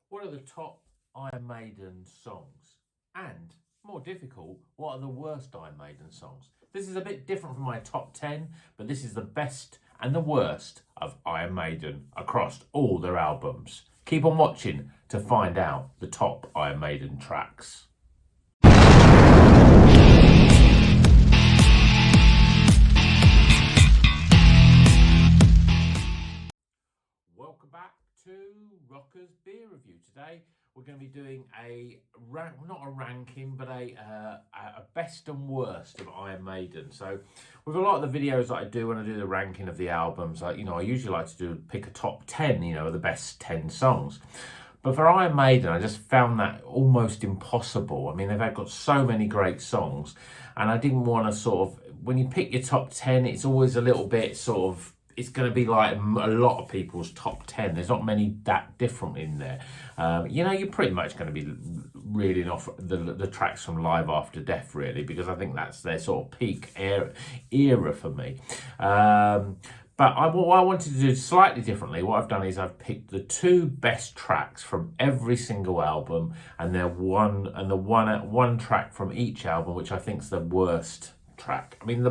What are the top Iron Maiden songs? And more difficult, what are the worst Iron Maiden songs? This is a bit different from my top 10, but this is the best and the worst of Iron Maiden across all their albums. Keep on watching to find out the top Iron Maiden tracks. Welcome back to Rocker's Beer Review. Today we're going to be doing not a ranking, but a best and worst of Iron Maiden. So with a lot of the videos that I do when I do the ranking of the albums, I usually like to pick a top 10, of the best 10 songs. But for Iron Maiden, I just found that almost impossible. I mean, they've got so many great songs, and I didn't want to when you pick your top 10, it's always a little bit it's going to be like a lot of people's top 10. There's not many that different in there. You're pretty much going to be reeling off the tracks from Live After Death, really, because I think that's their sort of peak era for me. But what I wanted to do slightly differently, what I've done is I've picked the two best tracks from every single album, and the one track from each album, which I think is the worst track. I mean,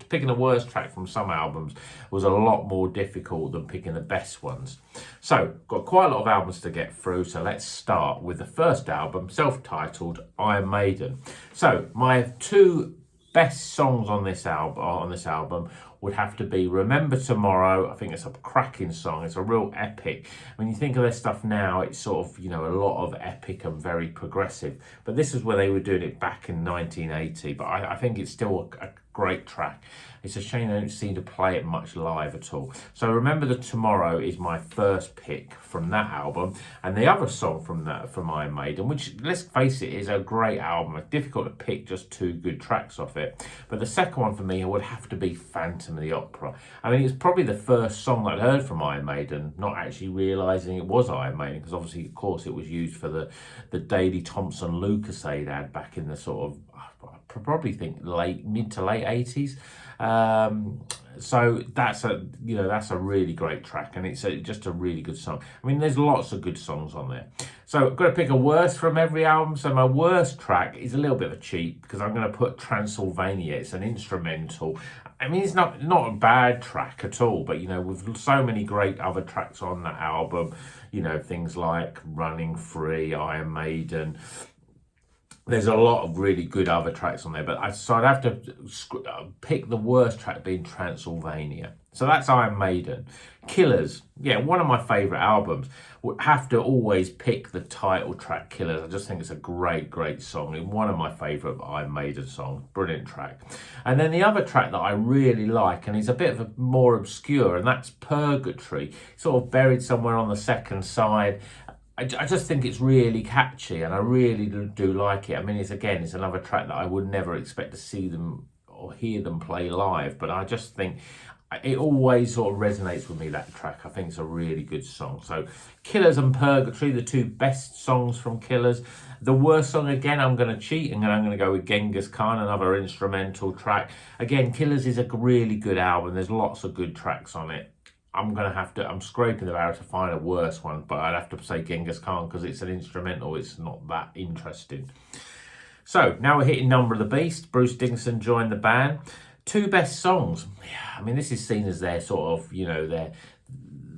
picking the worst track from some albums was a lot more difficult than picking the best ones. So, got quite a lot of albums to get through, so let's start with the first album, self-titled Iron Maiden. So, my two best songs on this album would have to be Remember Tomorrow. I think it's a cracking song. It's a real epic. When you think of their stuff now, it's a lot of epic and very progressive. But this is where they were doing it back in 1980. But I think it's still a great track. It's a shame I don't seem to play it much live at all. So Remember Tomorrow is my first pick from that album. And the other song from Iron Maiden, which, let's face it, is a great album. It's difficult to pick just two good tracks off it. But the second one for me would have to be Phantom of the Opera. I mean, it's probably the first song that I'd heard from Iron Maiden, not actually realising it was Iron Maiden, because obviously, of course, it was used for the Daley Thompson Lucasade ad back in the I probably think mid to late 80s. So that's a really great track, and it's just a really good song. I mean, there's lots of good songs on there. So I've got to pick a worst from every album. So my worst track is a little bit of a cheat, because I'm going to put Transylvania. It's an instrumental. I mean, it's not a bad track at all, but with so many great other tracks on that album, things like Running Free, Iron Maiden. There's a lot of really good other tracks on there, but I'd have to pick the worst track being Transylvania. So that's Iron Maiden. Killers, one of my favourite albums. Would have to always pick the title track, Killers. I just think it's a great, great song. And one of my favourite Iron Maiden songs. Brilliant track. And then the other track that I really like, and it's a bit of a more obscure, and that's Purgatory. Sort of buried somewhere on the second side. I just think it's really catchy, and I really do like it. I mean, it's another track that I would never expect to see them or hear them play live, but I just think it always sort of resonates with me, that track. I think it's a really good song. So Killers and Purgatory, the two best songs from Killers. The worst song, again, I'm going to cheat, and I'm going to go with Genghis Khan, another instrumental track. Again, Killers is a really good album. There's lots of good tracks on it. I'm scraping the barrel to find a worse one, but I'd have to say Genghis Khan, because it's an instrumental. It's not that interesting. So now we're hitting Number of the Beast. Bruce Dickinson joined the band. Two best songs. I mean, this is seen as their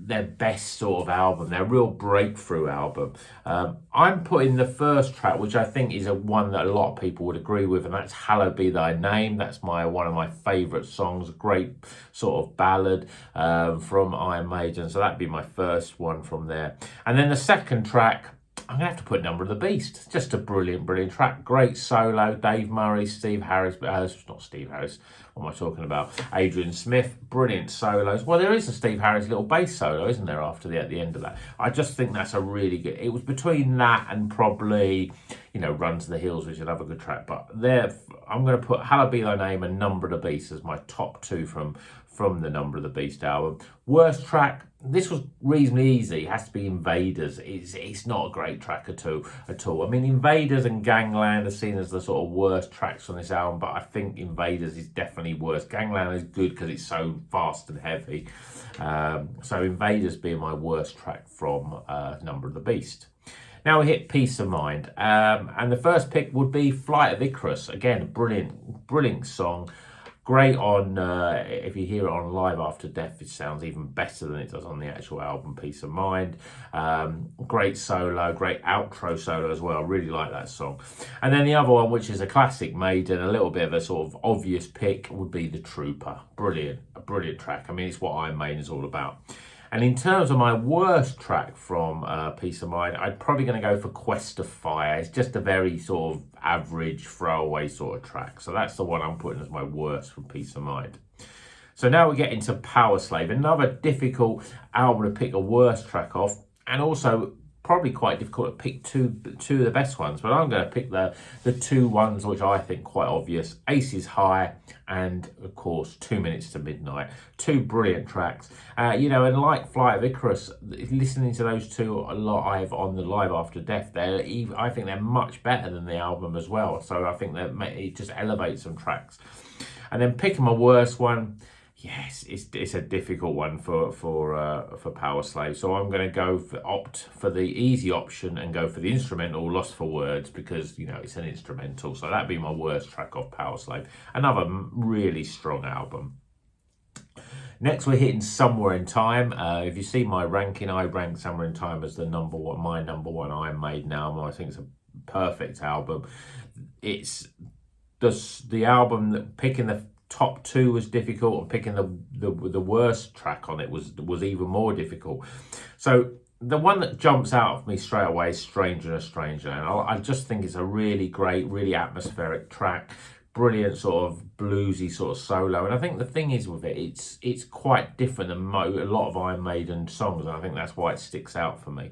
their best sort of album, their real breakthrough album. I'm putting the first track, which I think is one that a lot of people would agree with, and that's Hallowed Be Thy Name. That's one of my favourite songs, a great sort of ballad from Iron Maiden. So that'd be my first one from there. And then the second track, I'm going to have to put Number of the Beast. Just a brilliant, brilliant track. Great solo. Dave Murray, Steve Harris. Not Steve Harris. What am I talking about? Adrian Smith. Brilliant solos. Well, there is a Steve Harris little bass solo, isn't there, at the end of that? I just think that's a really good... It was between that and probably, Run to the Hills, which is another good track. But there, I'm going to put Hallowed Be Thy Name and Number of the Beast as my top two from the Number of the Beast album. Worst track, this was reasonably easy. It has to be Invaders. It's not a great track at all. I mean, Invaders and Gangland are seen as the sort of worst tracks on this album, but I think Invaders is definitely worse. Gangland is good because it's so fast and heavy. So Invaders being my worst track from Number of the Beast. Now we hit Peace of Mind, and the first pick would be Flight of Icarus. Again, brilliant song. Great on, if you hear it on Live After Death, it sounds even better than it does on the actual album Peace of Mind. Great solo, great outro solo as well. Really like that song. And then the other one, which is a classic Maiden, a little bit of a sort of obvious pick, would be The Trooper. Brilliant, a brilliant track. I mean, it's what Iron Maiden is all about. And in terms of my worst track from Peace of Mind, I'm probably going to go for Quest of Fire. It's just a very sort of average, throwaway sort of track. So that's the one I'm putting as my worst from Peace of Mind. So now we get into Power Slave, another difficult album to pick a worst track off, and also probably quite difficult to pick two of the best ones. But I'm going to pick the two ones which I think quite obvious: Aces High and, of course, 2 Minutes to Midnight. Two brilliant tracks. You know, and like Flight of Icarus, listening to those two live on the Live After Death, I think they're much better than the album as well. So I think that it just elevates some tracks. And then picking my worst one, yes, it's a difficult one for Power Slave. So I'm going to opt for the easy option and go for the instrumental Lost for Words, because, you know, it's an instrumental. So that'd be my worst track off Power Slave. Another really strong album. Next, we're hitting Somewhere in Time. If you see my ranking, I rank Somewhere in Time as my number one Iron Maiden album. I think it's a perfect album. It's the album that picking the top two was difficult, and picking the worst track on it was even more difficult. So the one that jumps out of me straight away is Stranger and a Stranger, and I just think it's a really great, really atmospheric track. Brilliant sort of bluesy sort of solo, and I think the thing is with it, it's quite different than a lot of Iron Maiden songs, and I think that's why it sticks out for me.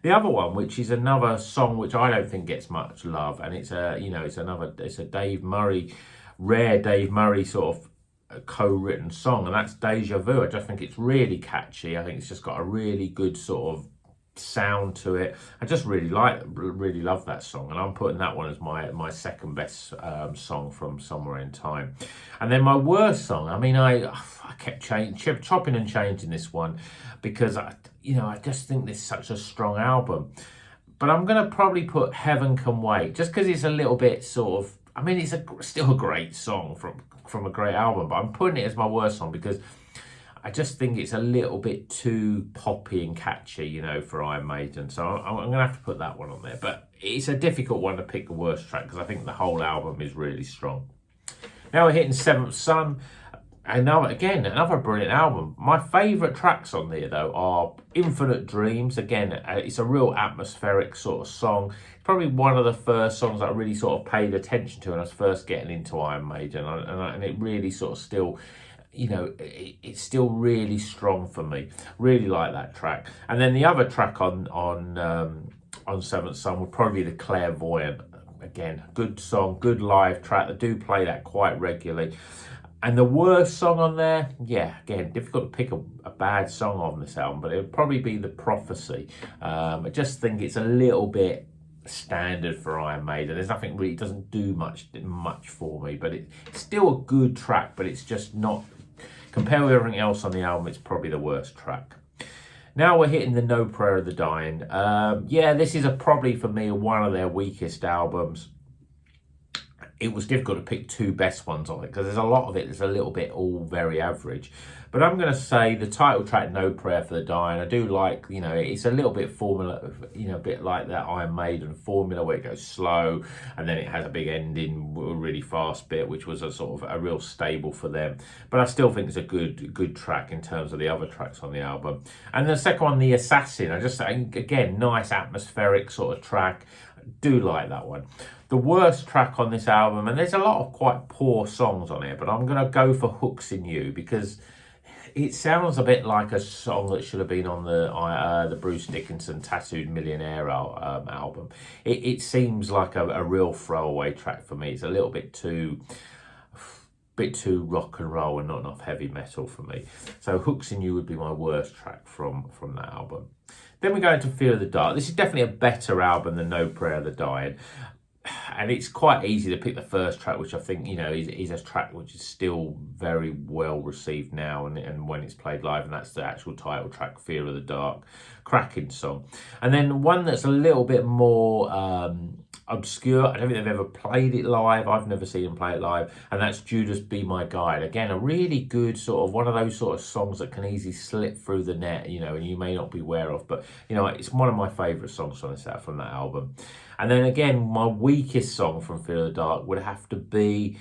The other one, which is another song which I don't think gets much love, and it's a Dave Murray, rare Dave Murray sort of co-written song, and that's Deja Vu. I just think it's really catchy. I think it's just got a really good sort of sound to it. I just really love that song, and I'm putting that one as my second best song from Somewhere in Time. And then my worst song, I mean, I kept chopping and changing this one, because I just think this is such a strong album. But I'm going to probably put Heaven Can Wait, just because it's a little bit sort of, I mean, it's still a great song from a great album, but I'm putting it as my worst song because I just think it's a little bit too poppy and catchy, you know, for Iron Maiden. So I'm going to have to put that one on there. But it's a difficult one to pick the worst track, because I think the whole album is really strong. Now we're hitting Seventh Son. Another brilliant album. My favourite tracks on there, though, are Infinite Dreams. Again, it's a real atmospheric sort of song. Probably one of the first songs that I really sort of paid attention to when I was first getting into Iron Maiden. And it really sort of still, you know, it's still really strong for me. Really like that track. And then the other track on Seventh Son would probably be The Clairvoyant. Again, good song, good live track. They do play that quite regularly. And the worst song on there, yeah, again, difficult to pick a bad song on this album, but it would probably be The Prophecy. I just think it's a little bit standard for Iron Maiden. There's nothing really, it doesn't do much for me, but it's still a good track, but it's just not, compared with everything else on the album, it's probably the worst track. Now we're hitting the No Prayer of the Dying. This is probably for me one of their weakest albums. It was difficult to pick two best ones on it, because there's a lot of it that's a little bit all very average. But I'm going to say the title track, No Prayer for the Dying, I do like, you know, it's a little bit formula, you know, a bit like that Iron Maiden formula where it goes slow and then it has a big ending, a really fast bit, which was a sort of a real stable for them. But I still think it's a good track in terms of the other tracks on the album. And the second one, The Assassin, I just think, again, nice atmospheric sort of track. Do like that one. The worst track on this album, and there's a lot of quite poor songs on it, but I'm going to go for Hooks in You, because it sounds a bit like a song that should have been on the Bruce Dickinson Tattooed Millionaire album. It seems like a real throwaway track for me. It's a little bit too rock and roll and not enough heavy metal for me. So Hooks in You would be my worst track from that album. Then we go into Fear of the Dark. This is definitely a better album than No Prayer of the Dying. and it's quite easy to pick the first track, which I think, you know, is a track which is still very well received now and when it's played live, and that's the actual title track, Fear of the Dark. Cracking song. And then one that's a little bit more obscure, I don't think they've ever played it live, I've never seen them play it live, and that's Judas Be My Guide. Again, a really good sort of one of those sort of songs that can easily slip through the net, you know, and you may not be aware of, but you know, it's one of my favourite songs from that album. And then again, my weakest song from Fear of the Dark would have to be,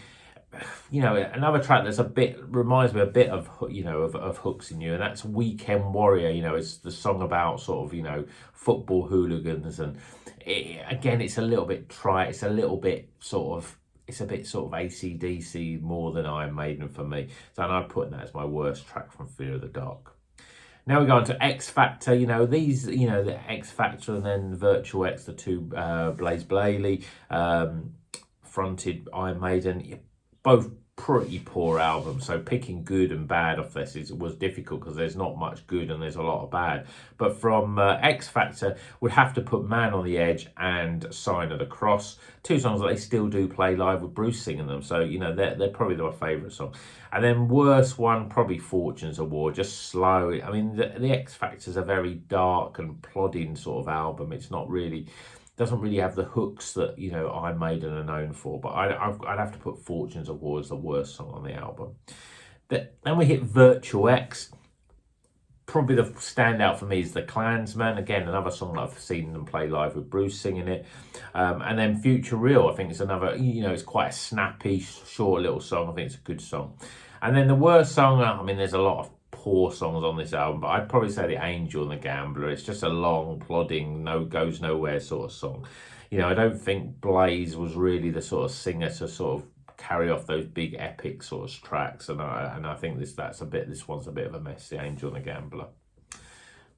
you know, another track that's reminds me a bit of, you know, of Hooks in You, and that's Weekend Warrior. You know, it's the song about sort of, you know, football hooligans, and again, it's a little bit trite, it's a little bit sort of, it's a bit sort of AC/DC more than Iron Maiden for me. So I'm putting that as my worst track from Fear of the Dark. Now we go on to X Factor. You know, these, you know, the X Factor and then Virtual X, the two Blaze Bayley fronted Iron Maiden, both pretty poor albums. So picking good and bad off this was difficult because there's not much good and there's a lot of bad. But from X Factor, would have to put Man on the Edge and Sign of the Cross, two songs that they still do play live with Bruce singing them. So, you know, they're probably my favourite song. And then worst one, probably Fortunes of War, just slow. I mean, the X Factor's a very dark and plodding sort of album. It's not really, doesn't really have the hooks that, you know, Iron Maiden are known for. But I'd have to put Fortunes of War as the worst song on the album. Then we hit Virtual X. Probably the standout for me is The Klansman. Again, another song that I've seen them play live with Bruce singing it. And then Future Real, I think it's another, you know, it's quite a snappy, short little song. I think it's a good song. And then the worst song, I mean, there's a lot of poor songs on this album, but I'd probably say The Angel and the Gambler. It's just a long, plodding, goes nowhere sort of song. You know, I don't think Blaze was really the sort of singer to sort of carry off those big epic sort of tracks, and I think this one's a bit of a mess, The Angel and the Gambler.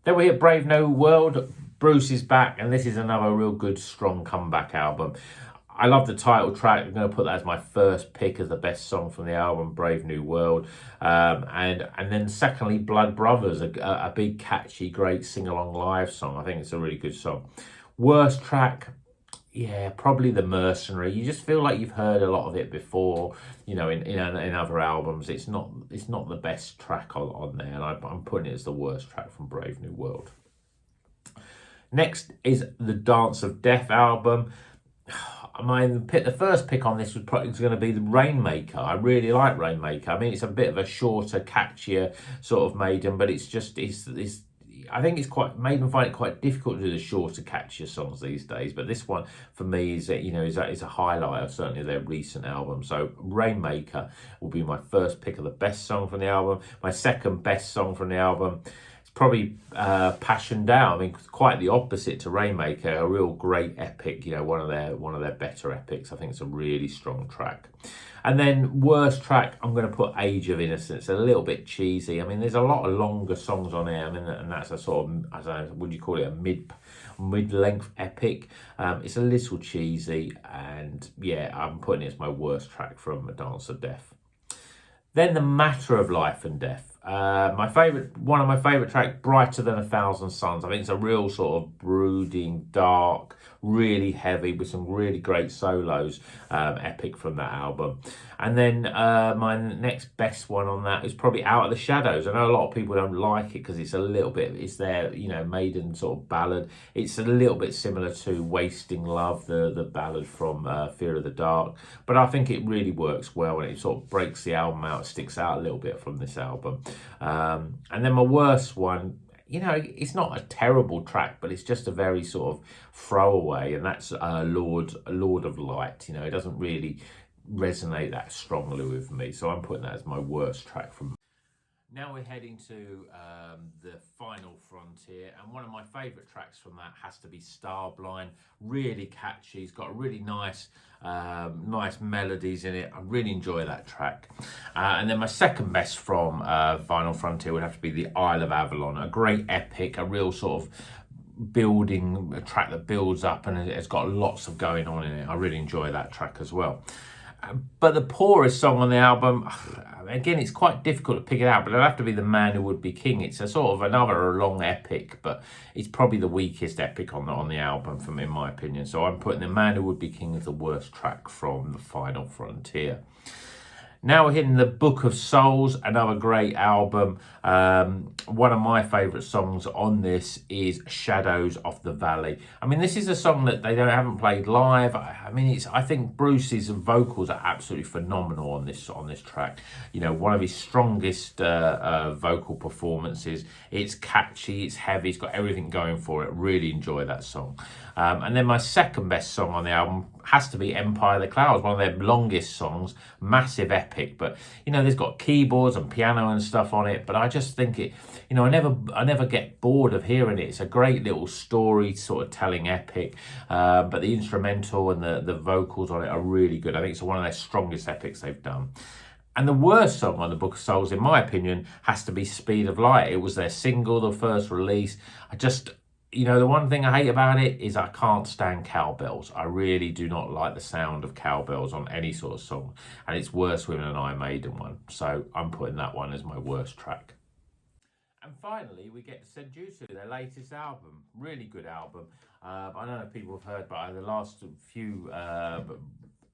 Then we hit Brave New World. Bruce is back, and this is another real good, strong comeback album. I love the title track. I'm going to put that as my first pick as the best song from the album, Brave New World. And then secondly, Blood Brothers, a big, catchy, great sing-along live song. I think it's a really good song. Worst track, yeah, probably The Mercenary. You just feel like you've heard a lot of it before, you know, in other albums. It's not the best track on there, and I'm putting it as the worst track from Brave New World. Next is the Dance of Death album. The first pick on this was probably going to be the Rainmaker. I really like Rainmaker. I mean, it's a bit of a shorter, catchier sort of Maiden, but it's I think it's quite, Maiden find it quite difficult to do the shorter, catchier songs these days. But this one for me is, you know, is a highlight of certainly their recent album. So Rainmaker will be my first pick of the best song from the album. My second best song from the album, probably Passion Down. I mean, quite the opposite to Rainmaker, a real great epic, you know, one of their better epics. I think it's a really strong track. And then worst track, I'm going to put Age of Innocence. A little bit cheesy. I mean, there's a lot of longer songs on here. I mean, and that's a sort of, I don't know, would you call it a mid-length epic? It's a little cheesy, and yeah, I'm putting it as my worst track from A Dance of Death. Then The Matter of Life and Death. One of my favourite tracks, Brighter Than a Thousand Suns. I think it's a real sort of brooding, dark, really heavy with some really great solos, epic from that album. And then my next best one on that is probably Out of the Shadows. I know a lot of people don't like it because it's a little bit, it's their, you know, Maiden sort of ballad. It's a little bit similar to Wasting Love, the ballad from Fear of the Dark. But I think it really works well, and it sort of breaks the album out, sticks out a little bit from this album. And then my worst one, you know, it's not a terrible track, but it's just a very sort of throwaway, and that's Lord of Light. You know, it doesn't really resonate that strongly with me, so I'm putting that as my worst track from. Now we're heading to the final frontier, and one of my favourite tracks from that has to be Starblind. Really catchy. It's got really nice melodies in it. I really enjoy that track. And then my second best from Final Frontier would have to be The Isle of Avalon. A great epic, a real sort of a track that builds up, and it's got lots of going on in it. I really enjoy that track as well. But the poorest song on the album, again, it's quite difficult to pick it out, but it'll have to be The Man Who Would Be King. It's a sort of another long epic, but it's probably the weakest epic on the album, from in my opinion. So I'm putting The Man Who Would Be King as the worst track from The Final Frontier. Now we're hitting the Book of Souls, another great album. One of my favourite songs on this is Shadows of the Valley. I mean, this is a song that they haven't played live. I mean, I think Bruce's vocals are absolutely phenomenal on this track. You know, one of his strongest vocal performances. It's catchy, it's heavy, it's got everything going for it. Really enjoy that song. And then my second best song on the album has to be Empire of the Clouds, one of their longest songs, massive epic. But, you know, there's got keyboards and piano and stuff on it, but I just think it, you know, I never get bored of hearing it. It's a great little story sort of telling epic, but the instrumental and the vocals on it are really good. I think it's one of their strongest epics they've done. And the worst song on the Book of Souls, in my opinion, has to be Speed of Light. It was their single, the first release. You know, the one thing I hate about it is I can't stand cowbells. I really do not like the sound of cowbells on any sort of song. And it's worse with an Iron Maiden one. So I'm putting that one as my worst track. And finally, we get to Senjutsu, their latest album. Really good album. I don't know if people have heard, but the last few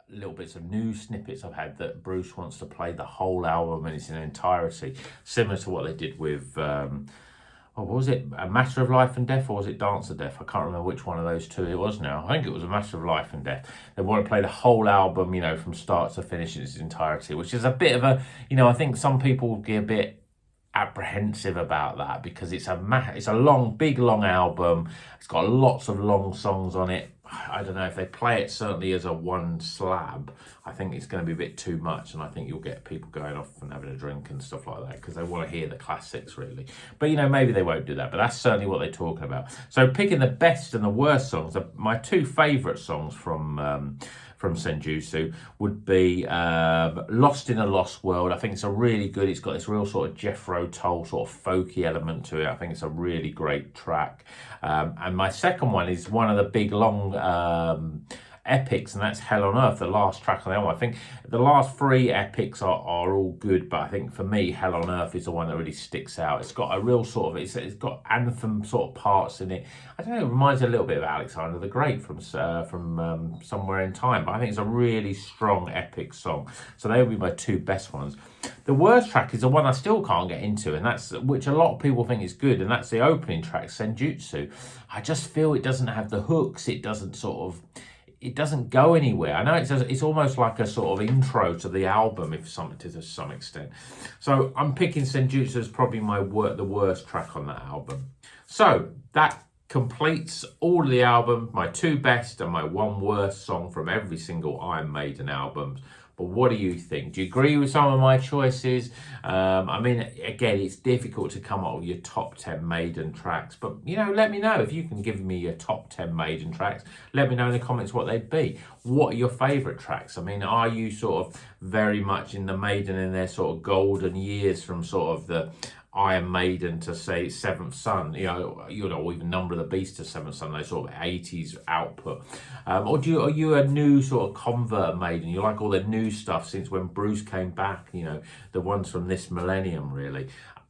little bits of news snippets I've had that Bruce wants to play the whole album in its entirety. Similar to what they did with... what was it? A Matter of Life and Death, or was it Dance of Death? I can't remember which one of those two it was now. I think it was A Matter of Life and Death. They want to play the whole album, you know, from start to finish in its entirety, which is a bit of a, you know, I think some people will get a bit apprehensive about that because it's a long, big, long album. It's got lots of long songs on it. I don't know, if they play it certainly as a one slab, I think it's going to be a bit too much, and I think you'll get people going off and having a drink and stuff like that because they want to hear the classics, really. But, you know, maybe they won't do that, but that's certainly what they're talking about. So picking the best and the worst songs, my two favourite songs from Senjutsu would be Lost in a Lost World. I think it's a really good, it's got this real sort of Jethro Tull sort of folky element to it. I think it's a really great track. And my second one is one of the big long epics, and that's Hell on Earth, the last track on the album. I think the last three epics are all good, but I think for me Hell on Earth is the one that really sticks out. It's got a real sort of, it's got anthem sort of parts in it. I don't know, it reminds me a little bit of Alexander the Great from Somewhere in Time, but I think it's a really strong epic song. So they would be my two best ones. The worst track is the one I still can't get into, and that's, which a lot of people think is good, and that's the opening track, Senjutsu. I just feel it doesn't have the hooks. It doesn't go anywhere. I know it's almost like a sort of intro to the album, to some extent. So I'm picking Senjutsu as probably the worst track on that album. So that completes all of the album, my two best and my one worst song from every single Iron Maiden album. But what do you think? Do you agree with some of my choices? I mean, again, it's difficult to come up with your top 10 Maiden tracks. But, you know, let me know if you can give me your top 10 Maiden tracks. Let me know in the comments what they'd be. What are your favourite tracks? I mean, are you sort of very much in the Maiden in their sort of golden years from sort of the Iron Maiden to say Seventh Son, you know, or even Number of the Beast to Seventh Son, those sort of 80s output, or are you a new sort of convert Maiden? You like all the new stuff since when Bruce came back, you know, the ones from this millennium, really.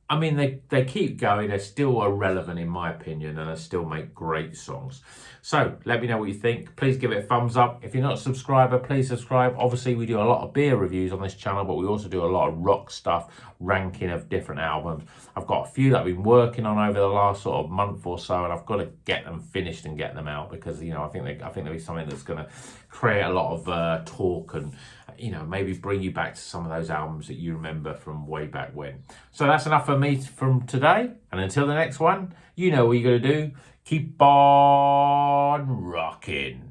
I mean, they keep going. They're still relevant, in my opinion, and they still make great songs. So let me know what you think. Please give it a thumbs up. If you're not a subscriber, please subscribe. Obviously, we do a lot of beer reviews on this channel, but we also do a lot of rock stuff, ranking of different albums. I've got a few that I've been working on over the last sort of month or so, and I've got to get them finished and get them out because, you know, I think there'll be something that's going to create a lot of talk and, you know, maybe bring you back to some of those albums that you remember from way back when. So that's enough for me from today. And until the next one, you know what you got to do. Keep on rocking.